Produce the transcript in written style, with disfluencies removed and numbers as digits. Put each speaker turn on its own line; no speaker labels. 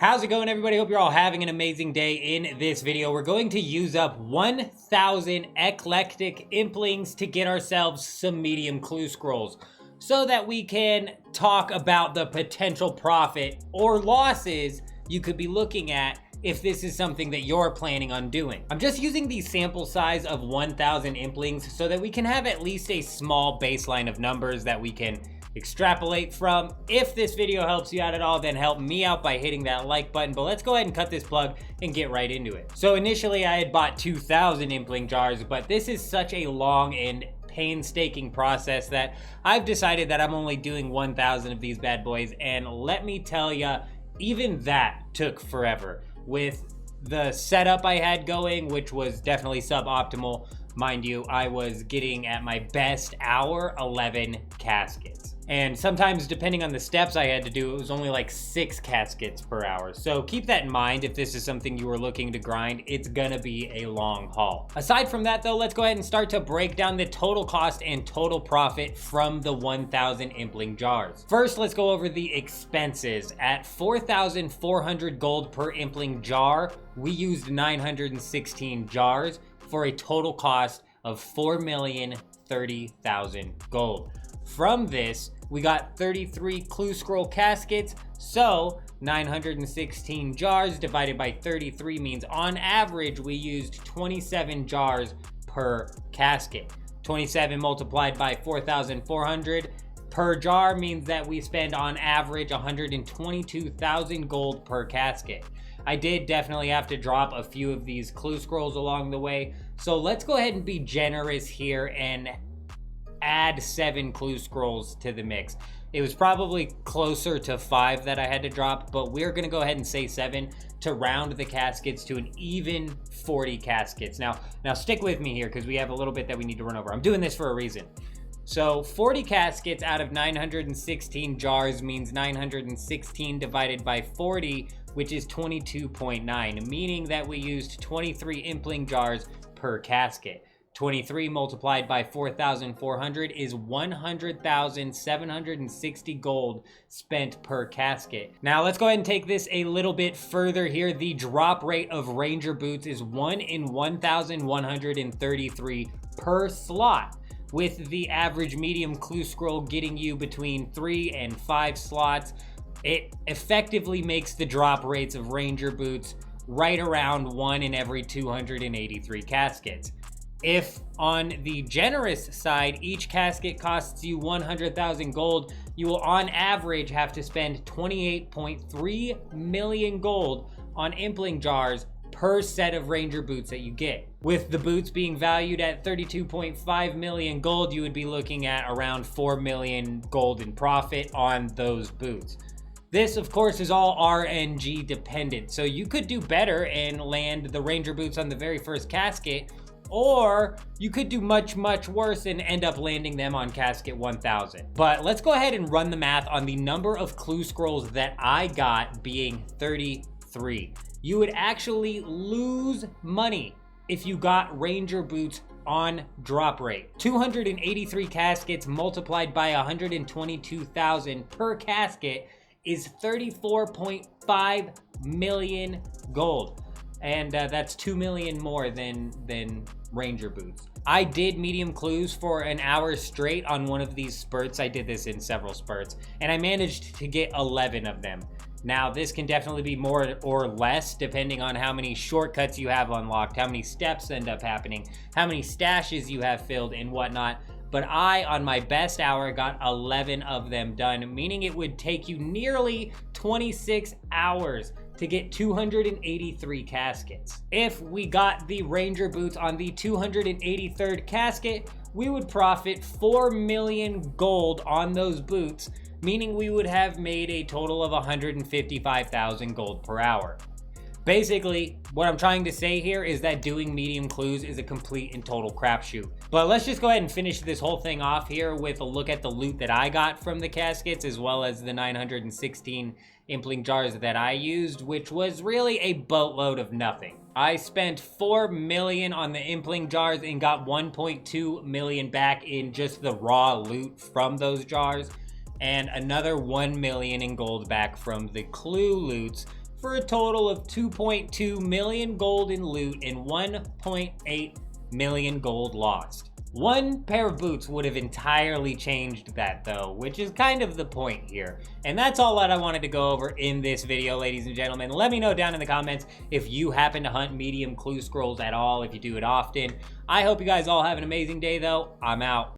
How's it going, everybody? Hope you're all having an amazing day. In this video, we're going to use up 1,000 eclectic implings to get ourselves some medium clue scrolls so that we can talk about the potential profit or losses you could be looking at if this is something that you're planning on doing. I'm just using the sample size of 1,000 implings so that we can have at least a small baseline of numbers that we can extrapolate from. If this video helps you out at all, then help me out by hitting that like button. But let's go ahead and cut this plug and get right into it. So initially I had bought 2,000 impling jars, but this is such a long and painstaking process that I've decided that I'm only doing 1,000 of these bad boys. And let me tell you, even that took forever with the setup I had going, which was definitely suboptimal. Mind you, I was getting at my best hour 11 caskets. And sometimes, depending on the steps I had to do, it was only like 6 caskets per hour. So keep that in mind if this is something you were looking to grind. It's gonna be a long haul. Aside from that though, let's go ahead and start to break down the total cost and total profit from the 1,000 impling jars. First, let's go over the expenses. At 4,400 gold per impling jar, we used 916 jars for a total cost of 4,030,000 gold. From this, we got 33 clue scroll caskets, so 916 jars divided by 33 means on average we used 27 jars per casket. 27 multiplied by 4,400 per jar means that we spend on average 122,000 gold per casket. I did definitely have to drop a few of these clue scrolls along the way, so let's go ahead and be generous here and add 7 clue scrolls to the mix. It was probably closer to 5 that I had to drop, but we're gonna go ahead and say 7 to round the caskets to an even 40 caskets. Now stick with me here because we have a little bit that we need to run over. I'm doing this for a reason. So 40 caskets out of 916 jars means 916 divided by 40, which is 22.9, meaning that we used 23 impling jars per casket. 23 multiplied by 4,400 is 100,760 gold spent per casket. Now let's go ahead and take this a little bit further here. The drop rate of ranger boots is 1 in 1,133 per slot, with the average medium clue scroll getting you between 3 and 5 slots. It effectively makes the drop rates of ranger boots right around 1 in every 283 caskets. If on the generous side, each casket costs you 100,000 gold, you will on average have to spend 28.3 million gold on impling jars per set of ranger boots that you get. With the boots being valued at 32.5 million gold, you would be looking at around 4 million gold in profit on those boots. This, of course, is all RNG dependent, so you could do better and land the ranger boots on the very first casket, or you could do much worse and end up landing them on casket 1,000. But let's go ahead and run the math on the number of clue scrolls that I got being 33. You would actually lose money if you got ranger boots on drop rate. 283 caskets multiplied by 122,000 per casket is 34.5 million gold. And that's 2 million more than ranger boots. I did medium clues for an hour straight on one of these spurts. I did this in several spurts, and I managed to get 11 of them. Now, this can definitely be more or less depending on how many shortcuts you have unlocked, how many steps end up happening, how many stashes you have filled and whatnot. But I, on my best hour, got 11 of them done, meaning it would take you nearly 26 hours to get 283 caskets. If we got the ranger boots on the 283rd casket, we would profit 4 million gold on those boots, meaning we would have made a total of 155,000 gold per hour. Basically, what I'm trying to say here is that doing medium clues is a complete and total crapshoot. But let's just go ahead and finish this whole thing off here with a look at the loot that I got from the caskets, as well as the 916 impling jars that I used, which was really a boatload of nothing. I spent 4 million on the impling jars and got 1.2 million back in just the raw loot from those jars, and another 1 million in gold back from the clue loots for a total of 2.2 million gold in loot and 1.8 million gold lost. One pair of boots would have entirely changed that though, which is kind of the point here. And that's all that I wanted to go over in this video, ladies and gentlemen. Let me know down in the comments if you happen to hunt medium clue scrolls at all, if you do it often. I hope you guys all have an amazing day though. I'm out.